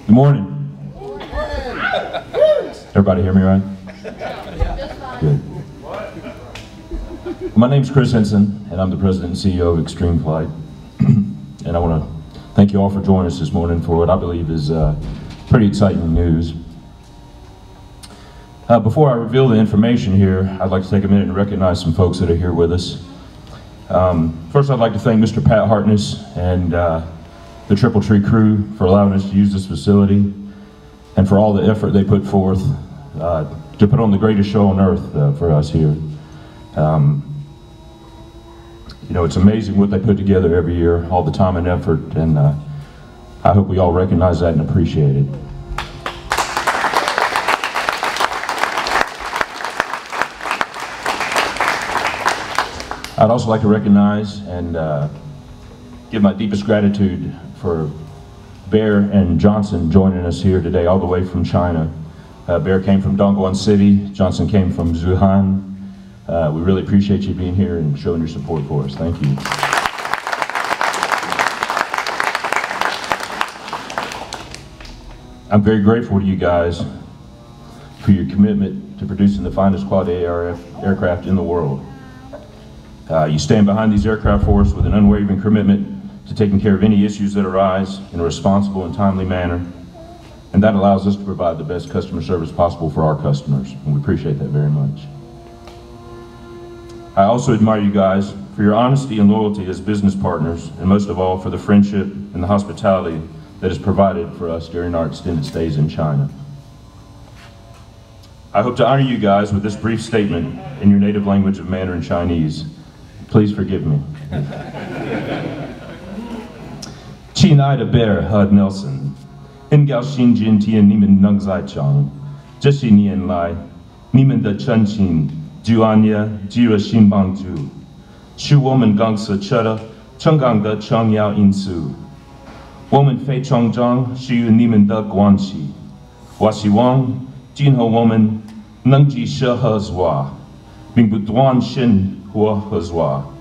Good morning. Everybody hear me right? Good. My name's Chris Henson, and I'm the President and CEO of Extreme Flight. And I want to thank you all for joining us this morning for what I believe is pretty exciting news. Before I reveal the information here, I'd like to take a minute and recognize some folks that are here with us. First, I'd like to thank Mr. Pat Hartness and the Triple Tree crew for allowing us to use this facility and for all the effort they put forth to put on the greatest show on earth for us here. You know, it's amazing what they put together every year, all the time and effort, and I hope we all recognize that and appreciate it. I'd also like to recognize and give my deepest gratitude for Bear and Johnson joining us here today all the way from China. Bear came from Dongguan City, Johnson came from Zhuhai. We really appreciate you being here and showing your support for us. Thank you. I'm very grateful to you guys for your commitment to producing the finest quality ARF aircraft in the world. You stand behind these aircraft for us with an unwavering commitment to taking care of any issues that arise in a responsible and timely manner, and that allows us to provide the best customer service possible for our customers, and we appreciate that very much. I also admire you guys for your honesty and loyalty as business partners, and most of all for the friendship and the hospitality that is provided for us during our extended stays in China. I hope to honor you guys with this brief statement in your native language of Mandarin Chinese. Please forgive me. 亲爱的 Bear 和 Nelson， 很高兴今天你们能在场。这些年来，你们的真情、专业及热心帮助，是我们公司成功的重要因素。我们非常重视与你们的关系。我希望今后我们能继续合作，并不断深化合作。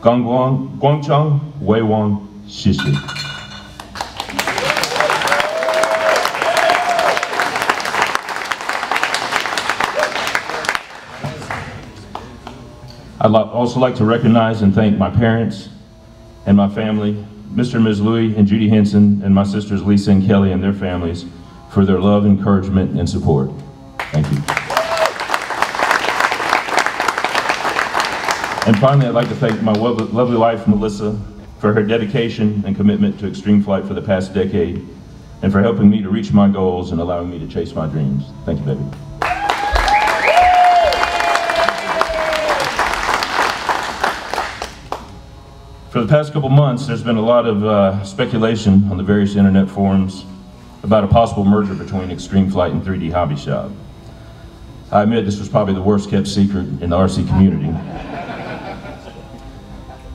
广场委员，谢谢。I'd also like to recognize and thank my parents and my family, Mr. and Ms. Louie and Judy Henson, and my sisters Lisa and Kelly and their families for their love, encouragement, and support. Thank you. And finally, I'd like to thank my lovely wife, Melissa, for her dedication and commitment to Extreme Flight for the past decade, and for helping me to reach my goals and allowing me to chase my dreams. Thank you, baby. For the past couple months, there's been a lot of speculation on the various internet forums about a possible merger between Extreme Flight and 3D Hobby Shop. I admit this was probably the worst kept secret in the RC community.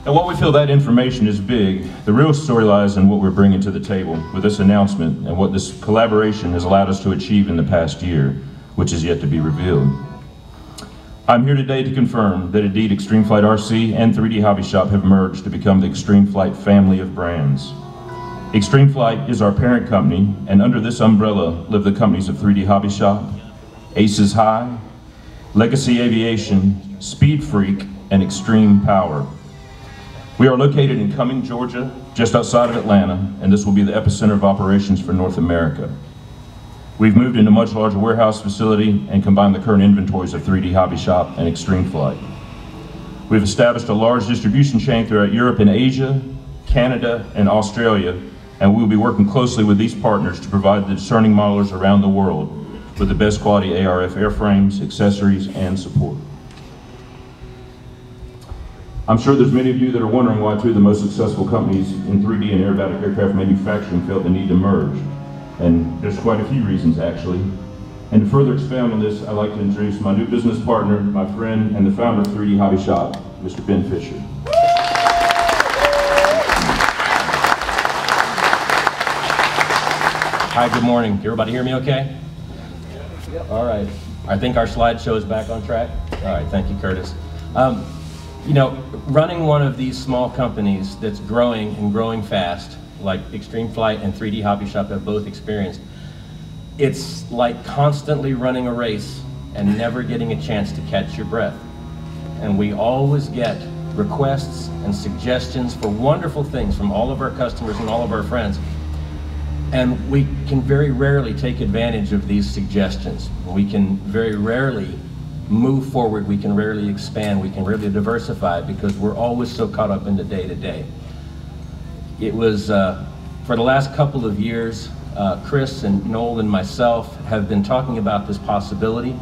And while we feel that information is big, the real story lies in what we're bringing to the table with this announcement and what this collaboration has allowed us to achieve in the past year, which is yet to be revealed. I'm here today to confirm that indeed Extreme Flight RC and 3D Hobby Shop have merged to become the Extreme Flight family of brands. Extreme Flight is our parent company, and under this umbrella live the companies of 3D Hobby Shop, Aces High, Legacy Aviation, Speed Freak, and Extreme Power. We are located in Cumming, Georgia, just outside of Atlanta, and this will be the epicenter of operations for North America. We've moved into a much larger warehouse facility and combined the current inventories of 3D Hobby Shop and Extreme Flight. We've established a large distribution chain throughout Europe and Asia, Canada, and Australia, and we will be working closely with these partners to provide the discerning modelers around the world with the best quality ARF airframes, accessories, and support. I'm sure there's many of you that are wondering why two of the most successful companies in 3D and aerobatic aircraft manufacturing felt the need to merge. And there's quite a few reasons, actually. And to further expound on this, I'd like to introduce my new business partner, my friend, and the founder of 3D Hobby Shop, Mr. Ben Fisher. Hi, good morning. Can everybody hear me okay? All right. I think our slideshow is back on track. All right, thank you, Curtis. You know, running one of these small companies that's growing and growing fast like Extreme Flight and 3D Hobby Shop have both experienced, it's like constantly running a race and never getting a chance to catch your breath. And we always get requests and suggestions for wonderful things from all of our customers and all of our friends. And we can very rarely take advantage of these suggestions. We can very rarely move forward, we can rarely expand, we can rarely diversify because we're always so caught up in the day-to-day. It was, for the last couple of years, Chris and Noel and myself have been talking about this possibility,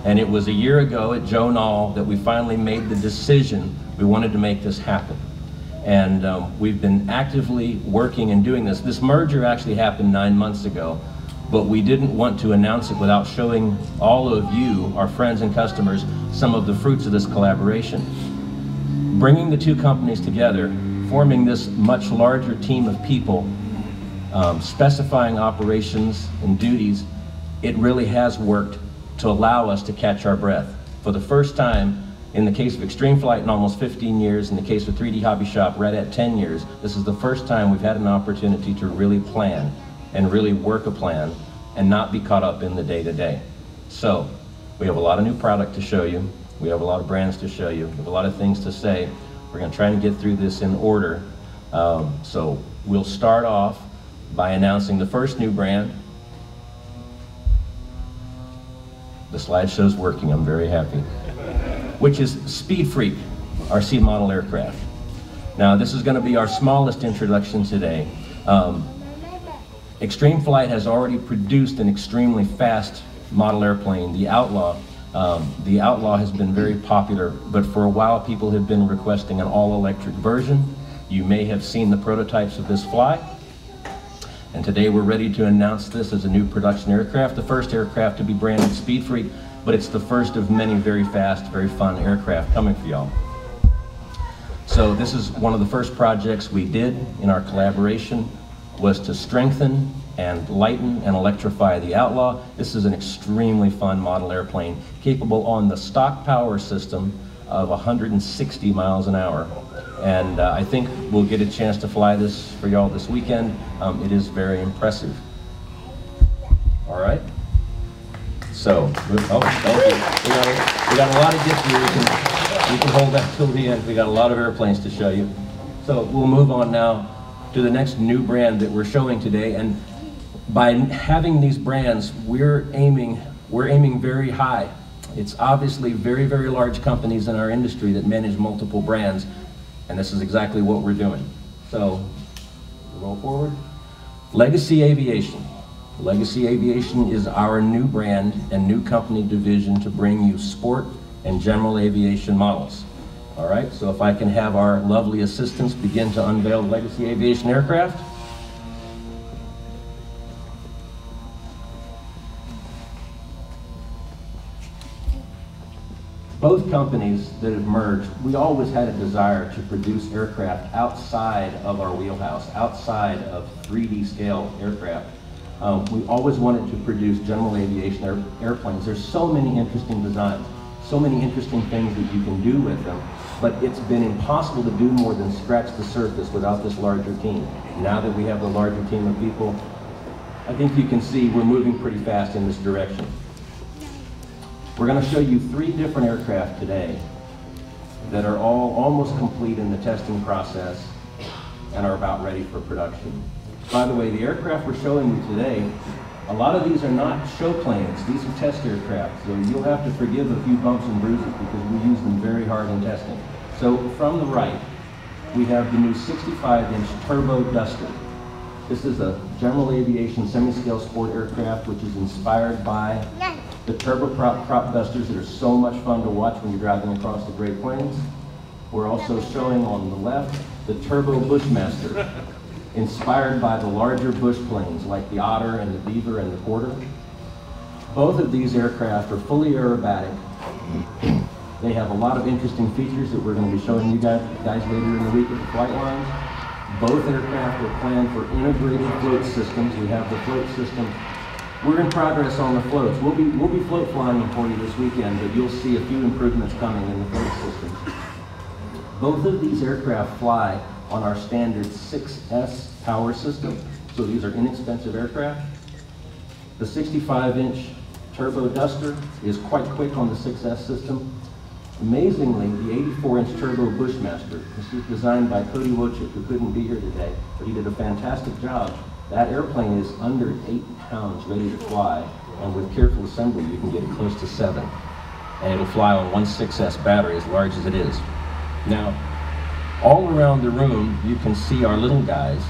and it was a year ago at Joe Nall that we finally made the decision we wanted to make this happen. And we've been actively working and doing this. This merger actually happened 9 months ago, but we didn't want to announce it without showing all of you, our friends and customers, some of the fruits of this collaboration. Bringing the two companies together, forming this much larger team of people, specifying operations and duties, it really has worked to allow us to catch our breath. For the first time, in the case of Extreme Flight in almost 15 years, in the case of 3D Hobby Shop right at 10 years, this is the first time we've had an opportunity to really plan and really work a plan and not be caught up in the day-to-day. So, we have a lot of new product to show you. We have a lot of brands to show you. We have a lot of things to say. We're going to try and get through this in order. So, we'll start off by announcing the first new brand. The slideshow's working, I'm very happy. Which is Speed Freak, our C model aircraft. Now this is going to be our smallest introduction today. Extreme Flight has already produced an extremely fast model airplane, the Outlaw. The Outlaw has been very popular, but for a while people have been requesting an all-electric version. You may have seen the prototypes of this fly. And today we're ready to announce this as a new production aircraft, the first aircraft to be branded Speed Freak, but it's the first of many very fast, very fun aircraft coming for y'all. So this is one of the first projects we did in our collaboration, was to strengthen and lighten and electrify the Outlaw. This is an extremely fun model airplane, capable on the stock power system of 160 miles an hour. And I think we'll get a chance to fly this for y'all this weekend. It is very impressive. All right. So, oh, thank you. We got a lot of gifts here. We can hold that till the end. We got a lot of airplanes to show you. So we'll move on now to the next new brand that we're showing today. And by having these brands, we're aiming very high. It's obviously very, very large companies in our industry that manage multiple brands. And this is exactly what we're doing. So, roll forward. Legacy Aviation. Legacy Aviation is our new brand and new company division to bring you sport and general aviation models. All right, so if I can have our lovely assistants begin to unveil Legacy Aviation aircraft. Both companies that have merged, we always had a desire to produce aircraft outside of our wheelhouse, outside of 3D scale aircraft. We always wanted to produce general aviation airplanes. There's so many interesting designs, so many interesting things that you can do with them, but it's been impossible to do more than scratch the surface without this larger team. Now that we have the larger team of people, I think you can see we're moving pretty fast in this direction. We're going to show you 3 different aircraft today that are all almost complete in the testing process and are about ready for production. By the way, the aircraft we're showing you today, a lot of these are not show planes. These are test aircraft, so you'll have to forgive a few bumps and bruises because we use them very hard in testing. So from the right, we have the new 65-inch Turbo Duster. This is a general aviation semi-scale sport aircraft which is inspired by the turboprop crop dusters that are so much fun to watch when you're driving across the Great Plains. We're also showing on the left the Turbo Bushmaster, inspired by the larger bush planes like the Otter and the Beaver and the Porter. Both of these aircraft are fully aerobatic. They have a lot of interesting features that we're going to be showing you guys later in the week at the flight lines. Both aircraft are planned for integrated float systems. We have the float system. We're in progress on the floats. We'll be float flying for you this weekend, but you'll see a few improvements coming in the float systems. Both of these aircraft fly on our standard 6S power system. So these are inexpensive aircraft. The 65-inch turbo duster is quite quick on the 6S system. Amazingly, the 84-inch turbo Bushmaster, this is designed by Cody Wojcik, who couldn't be here today, but he did a fantastic job. That airplane is under 8 pounds ready to fly, and with careful assembly, you can get it close to 7. And it'll fly on one 6S battery as large as it is. Now, all around the room, you can see our little guys.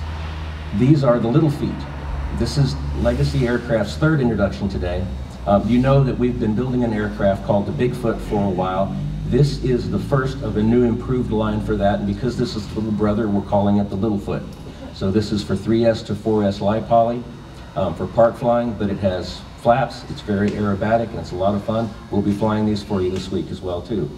These are the little feet. This is Legacy Aircraft's third introduction today. You know that we've been building an aircraft called the Bigfoot for a while. This is the first of a new improved line for that, and because this is the little brother, we're calling it the Littlefoot. So this is for 3S to 4S live poly, for park flying, but it has flaps, it's very aerobatic, and it's a lot of fun. We'll be flying these for you this week as well too.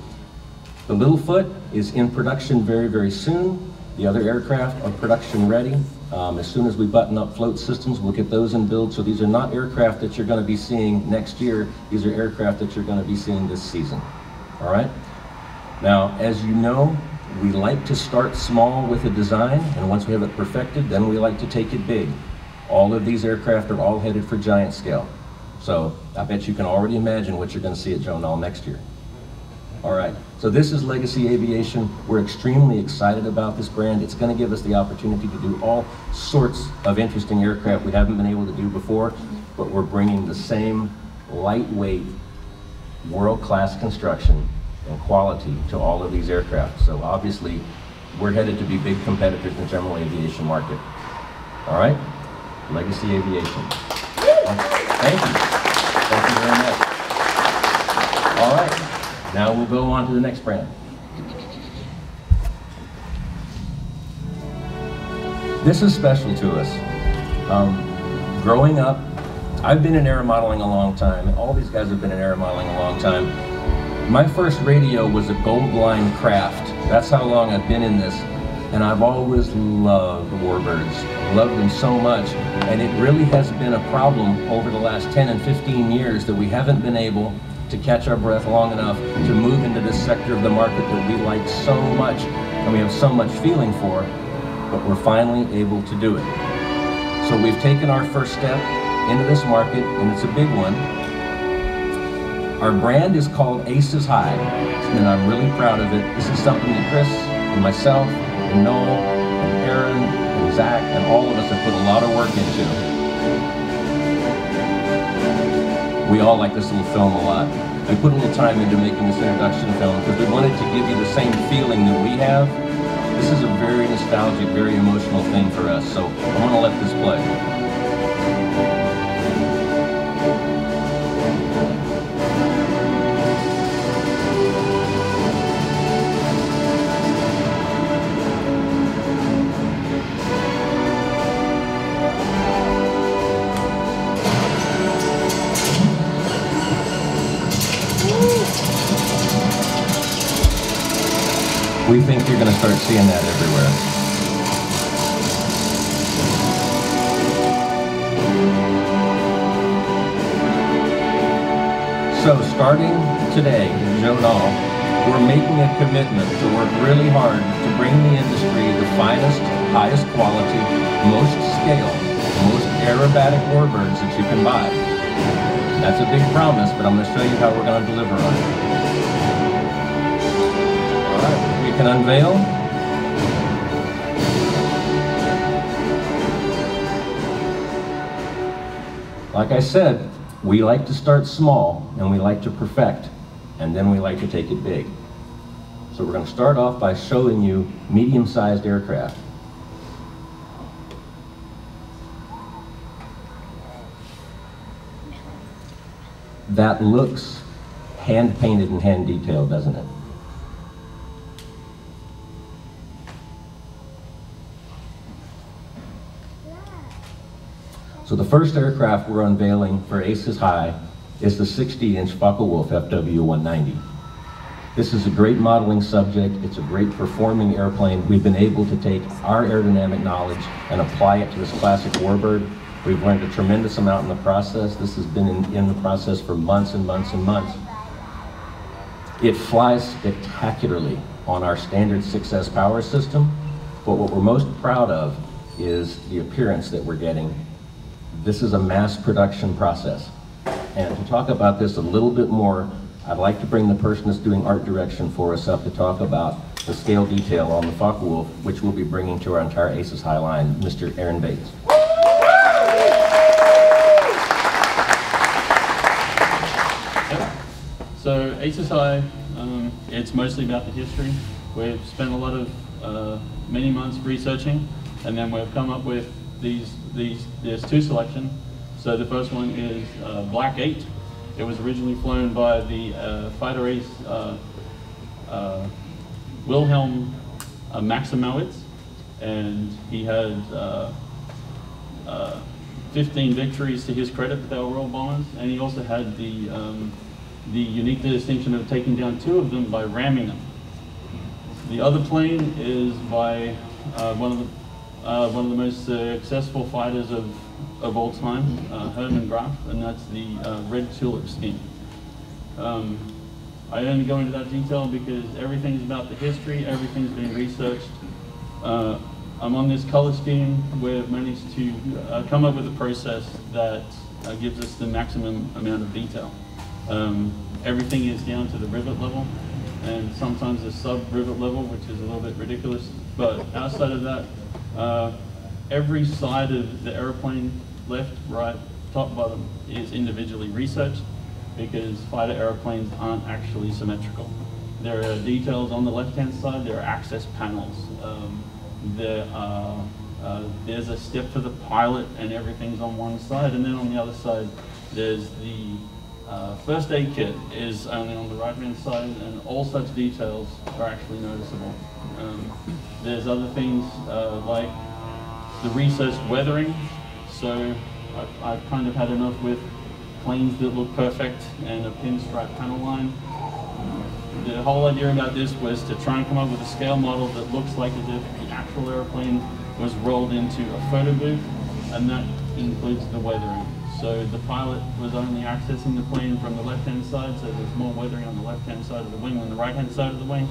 The Littlefoot is in production very, very soon. The other aircraft are production ready. As soon as we button up float systems, we'll get those in build. So these are not aircraft that you're going to be seeing next year. These are aircraft that you're going to be seeing this season. All right? Now, as you know, we like to start small with a design, and once we have it perfected, then we like to take it big. All of these aircraft are all headed for giant scale. So I bet you can already imagine what you're going to see at Joe Nall next year. All right, so this is Legacy Aviation. We're extremely excited about this brand. It's going to give us the opportunity to do all sorts of interesting aircraft we haven't been able to do before, but we're bringing the same lightweight, world-class construction and quality to all of these aircraft. So obviously, we're headed to be big competitors in the general aviation market. All right, Legacy Aviation. Thank you. Thank you very much. All right. Now we'll go on to the next brand. This is special to us. Growing up, I've been in air modeling a long time. All these guys have been in air modeling a long time. My first radio was a Gold Line Craft. That's how long I've been in this. And I've always loved warbirds. Loved them so much. And it really has been a problem over the last 10 and 15 years that we haven't been able to catch our breath long enough to move into this sector of the market that we like so much and we have so much feeling for, but we're finally able to do it. So we've taken our first step into this market, and it's a big one. Our brand is called Aces High, and I'm really proud of it. This is something that Chris and myself and Noel and Aaron and Zach and all of us have put a lot of work into. We all like this little film a lot. We put a little time into making this introduction film because we wanted to give you the same feeling that we have. This is a very nostalgic, very emotional thing for us, so I want to let this play. We think you're going to start seeing that everywhere. So starting today, Joe Nall, we're making a commitment to work really hard to bring the industry the finest, highest quality, most scale, most aerobatic warbirds that you can buy. That's a big promise, but I'm going to show you how we're going to deliver on it. Can unveil. Like I said, we like to start small and we like to perfect, and then we like to take it big. So we're going to start off by showing you medium-sized aircraft. That looks hand-painted and hand-detailed, doesn't it? So the first aircraft we're unveiling for Aces High is the 60-inch Focke-Wulf FW-190. This is a great modeling subject. It's a great performing airplane. We've been able to take our aerodynamic knowledge and apply it to this classic warbird. We've learned a tremendous amount in the process. This has been in the process for months and months and months. It flies spectacularly on our standard 6S power system, but what we're most proud of is the appearance that we're getting. This is a mass production process. And to talk about this a little bit more, I'd like to bring the person that's doing art direction for us up to talk about the scale detail on the Focke-Wulf, which we'll be bringing to our entire ACES High line, Mr. Aaron Bates. So ACES High, it's mostly about the history. We've spent a lot of many months researching, and then we've come up with there's two selections. So the first one is Black 8. It was originally flown by the fighter ace Wilhelm Maximowitz, and he had 15 victories to his credit, but they were Royal bombers, and he also had the unique distinction of taking down 2 of them by ramming them. The other plane is by one of the most successful fighters of all time, Hermann Graf, and that's the Red Tulip scheme. I only go into that detail because everything's about the history, everything's been researched. I'm on this color scheme. We've managed to come up with a process that gives us the maximum amount of detail. Everything is down to the rivet level, and sometimes the sub-rivet level, which is a little bit ridiculous. But outside of that, every side of the airplane, left, right, top, bottom, is individually researched because fighter airplanes aren't actually symmetrical. There are details on the left-hand side, there are access panels. There's a step for the pilot and everything's on one side, and then on the other side there's the first aid kit is only on the right-hand side, and all such details are actually noticeable. There's other things like the research weathering. So I've kind of had enough with planes that look perfect and a pinstripe panel line. The whole idea about this was to try and come up with a scale model that looks like as if the actual airplane was rolled into a photo booth, and that includes the weathering. So the pilot was only accessing the plane from the left-hand side, so there's more weathering on the left-hand side of the wing than the right-hand side of the wing.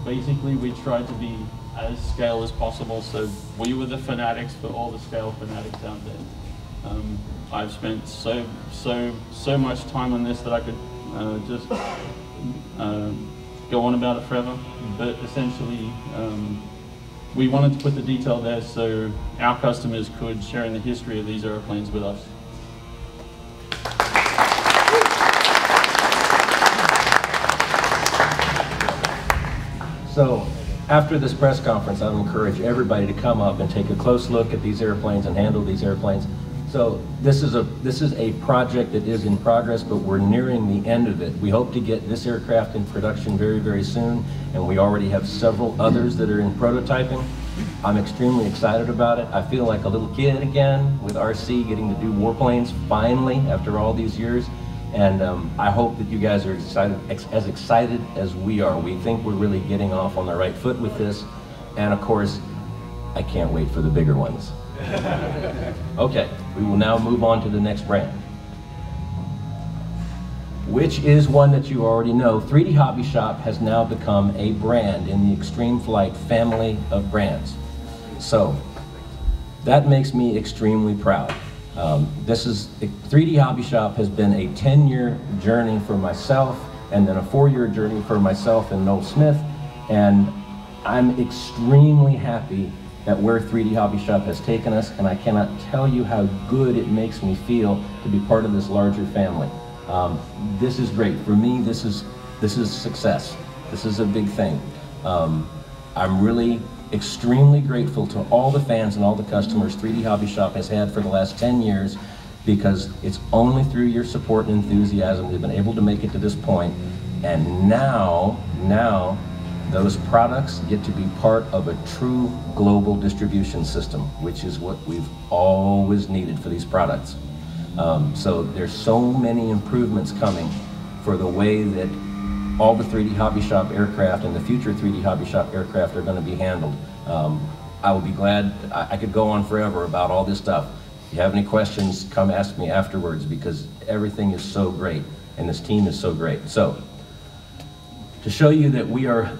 Basically, we tried to be as scale as possible, so we were the fanatics for all the scale fanatics out there. I've spent so much time on this that I could just go on about it forever, but essentially we wanted to put the detail there so our customers could share in the history of these airplanes with us. So after this press conference, I would encourage everybody to come up and take a close look at these airplanes and handle these airplanes. So this is a project that is in progress, but we're nearing the end of it. We hope to get this aircraft in production very, very soon, and we already have several others that are in prototyping. I'm extremely excited about it. I feel like a little kid again with RC getting to do warplanes finally after all these years. And I hope that you guys are as excited as we are. We think we're really getting off on the right foot with this. And of course, I can't wait for the bigger ones. Okay, we will now move on to the next brand, which is one that you already know. 3D Hobby Shop has now become a brand in the Extreme Flight family of brands. So that makes me extremely proud. 3D Hobby Shop has been a 10-year journey for myself, and then a 4-year journey for myself and Noel Smith, and I'm extremely happy at where 3D Hobby Shop has taken us, and I cannot tell you how good it makes me feel to be part of this larger family. This is great. For me, this is success. This is a big thing. I'm really extremely grateful to all the fans and all the customers 3D Hobby Shop has had for the last 10 years, because it's only through your support and enthusiasm we've been able to make it to this point. And now those products get to be part of a true global distribution system, which is what we've always needed for these products. So there's so many improvements coming for the way that all the 3D Hobby Shop aircraft and the future 3D Hobby Shop aircraft are going to be handled. I will be glad. I could go on forever about all this stuff. If you have any questions, come ask me afterwards, because everything is so great and this team is so great. So to show you that we are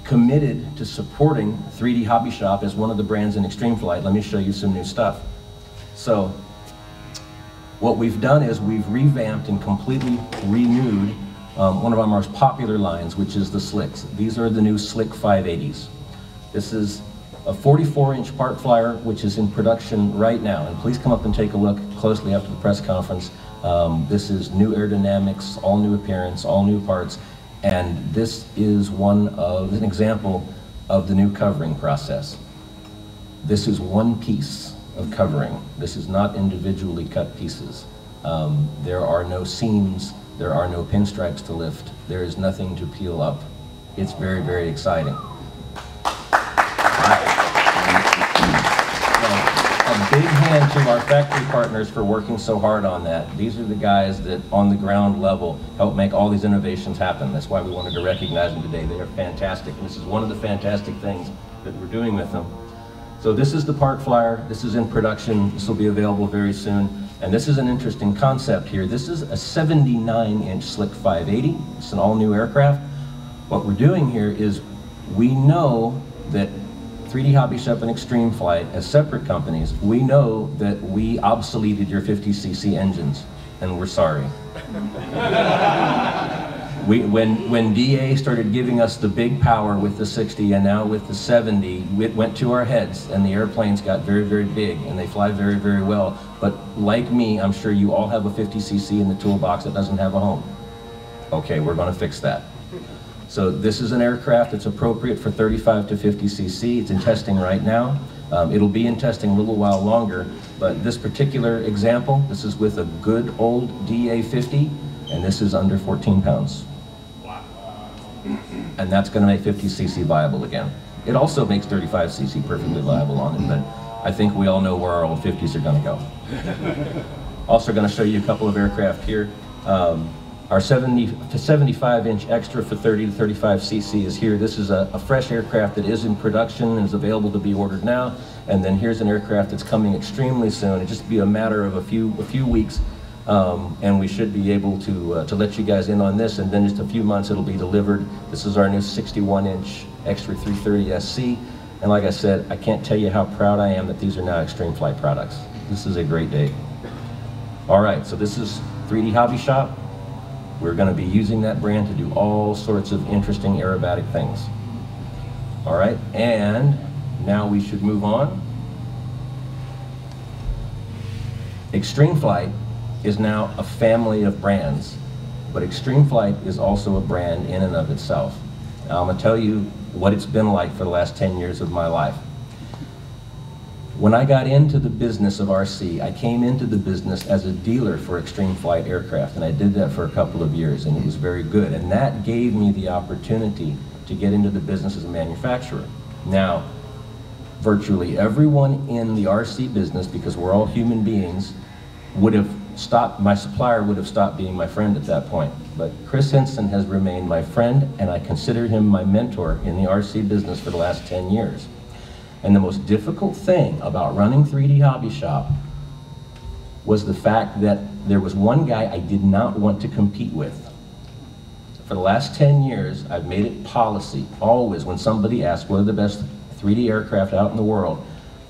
committed to supporting 3D Hobby Shop as one of the brands in Extreme Flight. Let me show you some new stuff. So what we've done is we've revamped and completely renewed one of our most popular lines, which is the Slicks. These are the new Slick 580s. This is a 44-inch park flyer, which is in production right now. And please come up and take a look closely after the press conference. This is new aerodynamics, all new appearance, all new parts. And this is an example of the new covering process. This is one piece of covering. This is not individually cut pieces. There are no seams, there are no pinstripes to lift. There is nothing to peel up. It's very, very exciting. A big hand to our factory partners for working so hard on that. These are the guys that on the ground level help make all these innovations happen. That's why we wanted to recognize them today. They are fantastic. And this is one of the fantastic things that we're doing with them. So this is the park flyer. This is in production. This will be available very soon. And this is an interesting concept here. This is a 79-inch Slick 580. It's an all-new aircraft. What we're doing here is we know that 3D Hobby Shop and Extreme Flight, as separate companies, we know that we obsoleted your 50cc engines, and we're sorry. When DA started giving us the big power with the 60 and now with the 70, it went to our heads, and the airplanes got very, very big, and they fly very, very well. But like me, I'm sure you all have a 50cc in the toolbox that doesn't have a home. Okay, we're going to fix that. So this is an aircraft that's appropriate for 35 to 50cc. It's in testing right now. It'll be in testing a little while longer, but this particular example, this is with a good old DA50, and this is under 14 pounds. Wow. And that's going to make 50cc viable again. It also makes 35cc perfectly viable on it, but I think we all know where our old 50s are going to go. Also going to show you a couple of aircraft here. Our 70 to 75-inch extra for 30 to 35cc is here. This is a fresh aircraft that is in production and is available to be ordered now. And then here's an aircraft that's coming extremely soon. It'll just be a matter of a few weeks, and we should be able to let you guys in on this. And then just a few months it'll be delivered. This is our new 61-inch extra 330 SC. And like I said, I can't tell you how proud I am that these are now Extreme Flight products. This is a great day. All right, so this is 3D Hobby Shop. We're going to be using that brand to do all sorts of interesting aerobatic things. All right, and now we should move on. Extreme Flight is now a family of brands, but Extreme Flight is also a brand in and of itself. Now, I'm going to tell you what it's been like for the last 10 years of my life. When I got into the business of RC, I came into the business as a dealer for Extreme Flight aircraft, and I did that for a couple of years, and it was very good. And that gave me the opportunity to get into the business as a manufacturer. Now, virtually everyone in the RC business, because we're all human beings, would have stopped, my supplier would have stopped being my friend at that point. But Chris Hinson has remained my friend, and I consider him my mentor in the RC business for the last 10 years. And the most difficult thing about running 3D Hobby Shop was the fact that there was one guy I did not want to compete with. For the last 10 years, I've made it policy, always, when somebody asks what are the best 3D aircraft out in the world,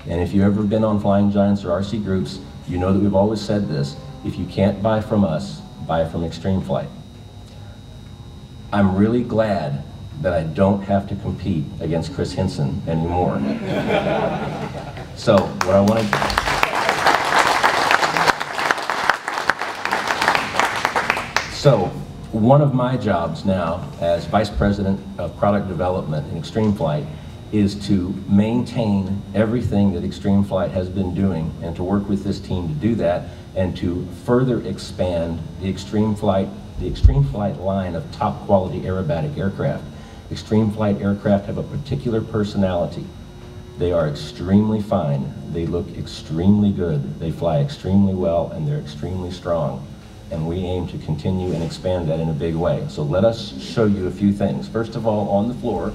and if you've ever been on Flying Giants or RC Groups, you know that we've always said this: if you can't buy from us, buy from Extreme Flight. I'm really glad that I don't have to compete against Chris Hinson anymore. So what I want to So one of my jobs now as Vice President of Product Development in Extreme Flight is to maintain everything that Extreme Flight has been doing and to work with this team to do that and to further expand the Extreme Flight line of top quality aerobatic aircraft. Extreme Flight aircraft have a particular personality. They are extremely fine, they look extremely good, they fly extremely well, and they're extremely strong. And we aim to continue and expand that in a big way. So let us show you a few things. First of all, on the floor,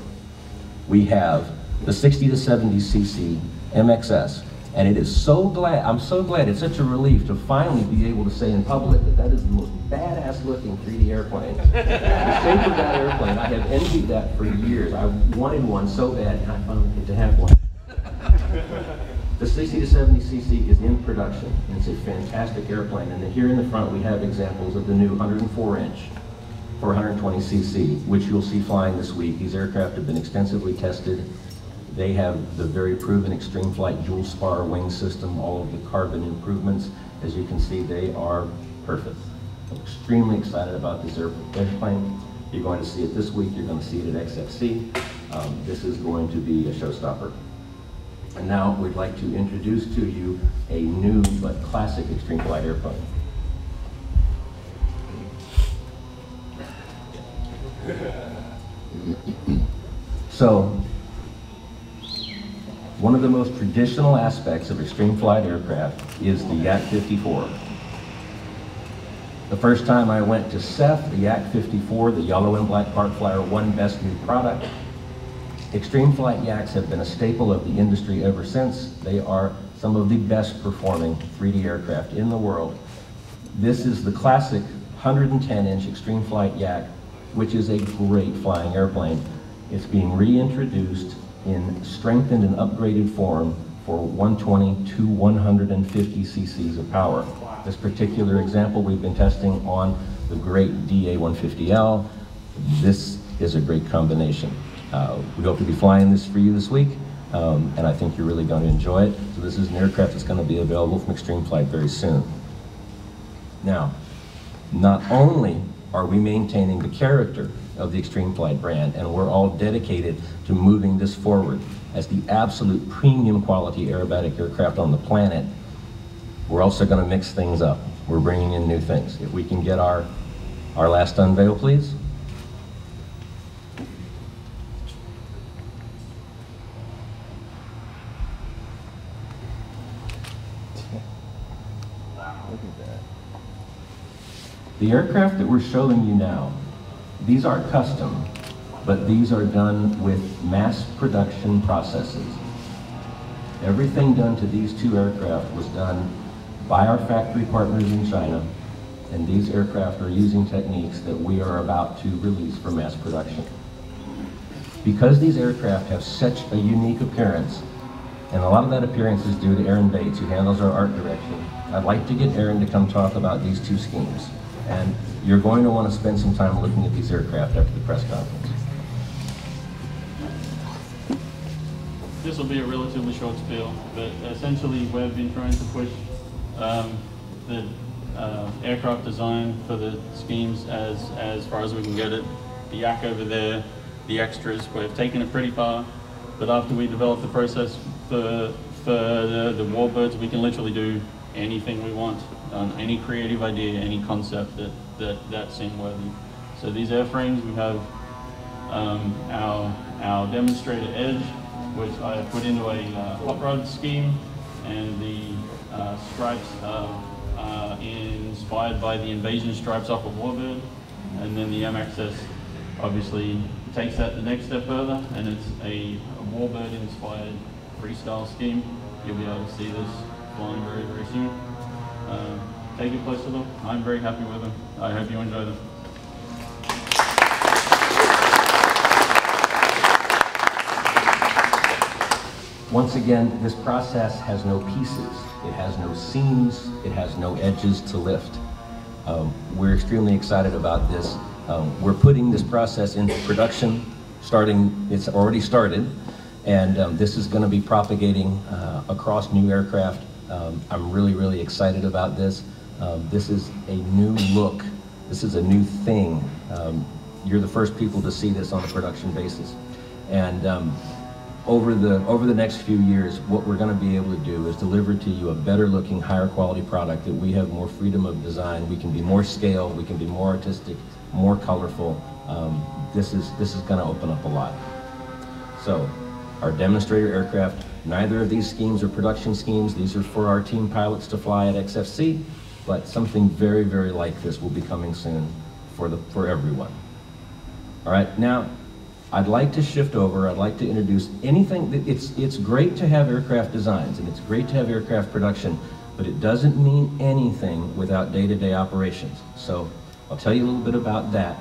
we have the 60 to 70cc MXS. And I'm so glad, it's such a relief to finally be able to say in public that that is the most badass looking 3D airplane. The shape of that airplane, I have envied that for years. I wanted one so bad, and I finally get to have one. The 60 to 70 cc is in production, and it's a fantastic airplane. And then here in the front we have examples of the new 104-inch 420 cc, which you'll see flying this week. These aircraft have been extensively tested. They have the very proven Extreme Flight dual spar wing system, all of the carbon improvements. As you can see, they are perfect. I'm extremely excited about this airplane. You're going to see it this week. You're going to see it at XFC. This is going to be a showstopper. And now we'd like to introduce to you a new but classic Extreme Flight airplane. So, one of the most traditional aspects of Extreme Flight aircraft is the Yak 54. The first time I went to CEF, the Yak 54, the yellow and black Park Flyer, won Best New Product. Extreme Flight Yaks have been a staple of the industry ever since. They are some of the best performing 3D aircraft in the world. This is the classic 110-inch Extreme Flight Yak, which is a great flying airplane. It's being reintroduced in strengthened and upgraded form for 120 to 150 cc's of power. This particular example we've been testing on the great DA-150L. This is a great combination. We hope to be flying this for you this week, and I think you're really going to enjoy it. So this is an aircraft that's going to be available from Extreme Flight very soon. Now, not only are we maintaining the character of the Extreme Flight brand, and we're all dedicated to moving this forward as the absolute premium quality aerobatic aircraft on the planet, we're also going to mix things up. We're bringing in new things. If we can get our last unveil, please. Look at that. The aircraft that we're showing you now, these are custom, but these are done with mass production processes. Everything done to these two aircraft was done by our factory partners in China, and these aircraft are using techniques that we are about to release for mass production. Because these aircraft have such a unique appearance, and a lot of that appearance is due to Aaron Bates, who handles our art direction, I'd like to get Aaron to come talk about these two schemes. And you're going to want to spend some time looking at these aircraft after the press conference. This will be a relatively short spiel, but essentially we've been trying to push the aircraft design for the schemes as far as we can get it. The Yak over there, the extras, we've taken it pretty far, but after we develop the process for the warbirds, we can literally do anything we want, any creative idea, any concept that seemed worthy. So these airframes, we have our demonstrator edge, which I have put into a hot rod scheme, and the stripes are inspired by the invasion stripes off of Warbird, and then the MXS obviously takes that the next step further, and it's a Warbird inspired freestyle scheme. You'll be able to see this flying very, very soon. Take a closer look. I'm very happy with them. I hope you enjoy them. Once again, this process has no pieces. It has no seams. It has no edges to lift. We're extremely excited about this. We're putting this process into production, it's already started, and this is going to be propagating across new aircraft. I'm really, really excited about this. This is a new look. This is a new thing. You're the first people to see this on a production basis. And over the next few years, what we're going to be able to do is deliver to you a better looking, higher quality product that we have more freedom of design. We can be more scale, we can be more artistic, more colorful. This is going to open up a lot. So, our demonstrator aircraft, neither of these schemes are production schemes. These are for our team pilots to fly at XFC, but something very, very like this will be coming soon for everyone. All right, now, I'd like to shift over, I'd like to introduce anything. It's great to have aircraft designs and it's great to have aircraft production, but it doesn't mean anything without day-to-day operations. So I'll tell you a little bit about that.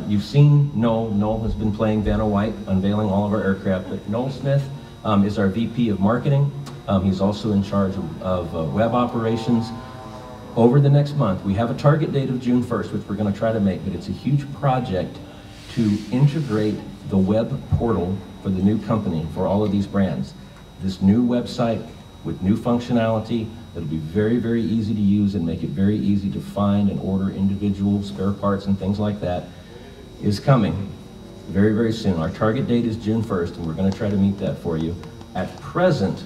You've seen Noel. Noel has been playing Vanna White, unveiling all of our aircraft, but Noel Smith is our VP of Marketing. He's also in charge of web operations. Over the next month, we have a target date of June 1st, which we're going to try to make, but it's a huge project to integrate the web portal for the new company, for all of these brands. This new website with new functionality that'll be very, very easy to use and make it very easy to find and order individual spare parts and things like that is coming very, very soon. Our target date is June 1st, and we're going to try to meet that for you. At present,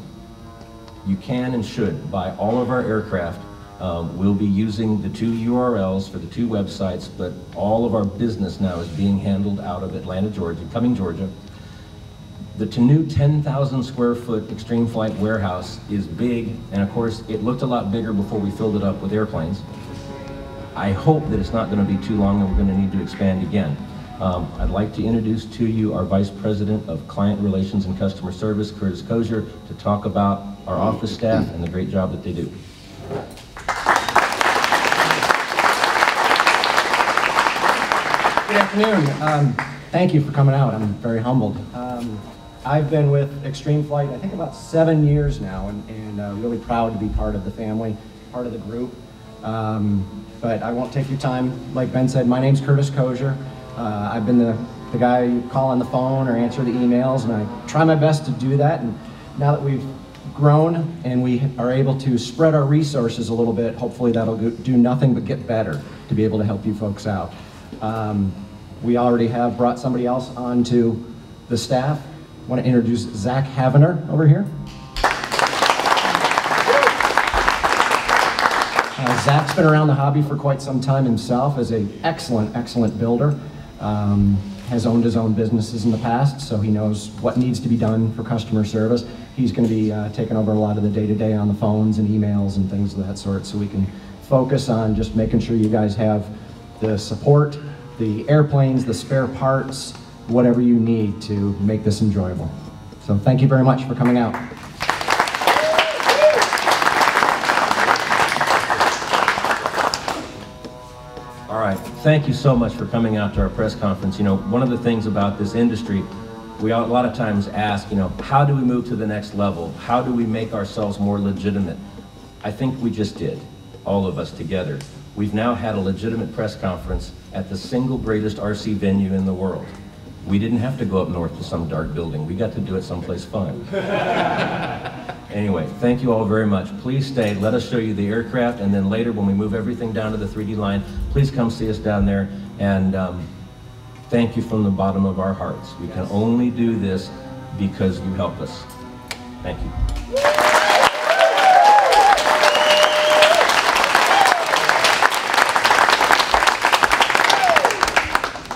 you can and should buy all of our aircraft. We'll be using the 2 URLs for the 2 websites, but all of our business now is being handled out of Atlanta, Georgia, Cumming, Georgia. The new 10,000 square foot Extreme Flight warehouse is big, and of course, it looked a lot bigger before we filled it up with airplanes. I hope that it's not going to be too long and we're going to need to expand again. I'd like to introduce to you our Vice President of Client Relations and Customer Service, Curtis Kozier, to talk about our office staff and the great job that they do. Good afternoon. Thank you for coming out. I'm very humbled. I've been with Extreme Flight, I think about 7 years now, and really proud to be part of the family, part of the group. But I won't take your time. Like Ben said, my name's Curtis Kozier. I've been the guy you call on the phone or answer the emails, and I try my best to do that. And now that we've grown and we are able to spread our resources a little bit, hopefully that'll do nothing but get better to be able to help you folks out. We already have brought somebody else onto the staff. I want to introduce Zach Havener over here. Zach's been around the hobby for quite some time himself as an excellent builder. Has owned his own businesses in the past, so he knows what needs to be done for customer service. He's going to be taking over a lot of the day-to-day on the phones and emails and things of that sort, so we can focus on just making sure you guys have the support, the airplanes, the spare parts, whatever you need to make this enjoyable. So thank you very much for coming out. All right, thank you so much for coming out to our press conference. You know, one of the things about this industry, we a lot of times ask, you know, how do we move to the next level? How do we make ourselves more legitimate? I think we just did, all of us together. We've now had a legitimate press conference at the single greatest RC venue in the world. We didn't have to go up north to some dark building. We got to do it someplace fun. Anyway, thank you all very much. Please stay, let us show you the aircraft, and then later when we move everything down to the 3D line, please come see us down there, and thank you from the bottom of our hearts. We can only do this because you help us. Thank you.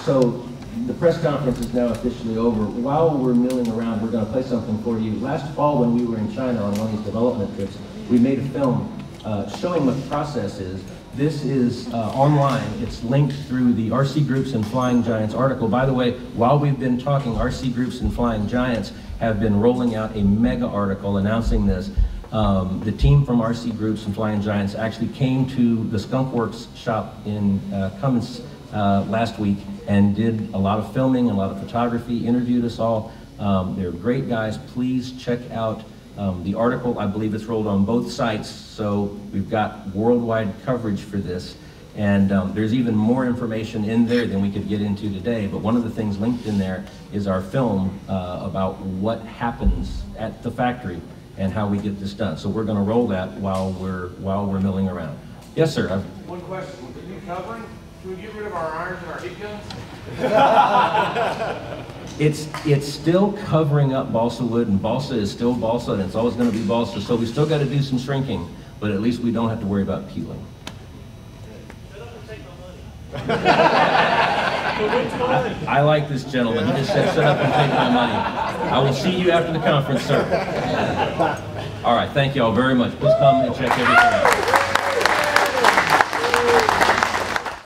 So the press conference is now officially over. While we're milling around, we're going to play something for you. Last fall when we were in China on one of these development trips, we made a film showing what the process is. This is online. It's linked through the RC Groups and Flying Giants article. By the way, while we've been talking, RC Groups and Flying Giants have been rolling out a mega article announcing this. The team from RC Groups and Flying Giants actually came to the Skunk Works shop in Cummins last week and did a lot of filming, a lot of photography, interviewed us all. They're great guys. Please check out the article. I believe it's rolled on both sites, so we've got worldwide coverage for this. And there's even more information in there than we could get into today, but one of the things linked in there is our film about what happens at the factory and how we get this done. So we're going to roll that while we're milling around. Yes, sir. One question. With the new covering, should we get rid of our irons and our heat guns? It's still covering up balsa wood, and balsa is still balsa, and it's always going to be balsa, so we still got to do some shrinking, but at least we don't have to worry about peeling. Shut up and take my money. I like this gentleman. He just said, shut up and take my money. I will see you after the conference, sir. All right, thank you all very much. Please come and check everything out.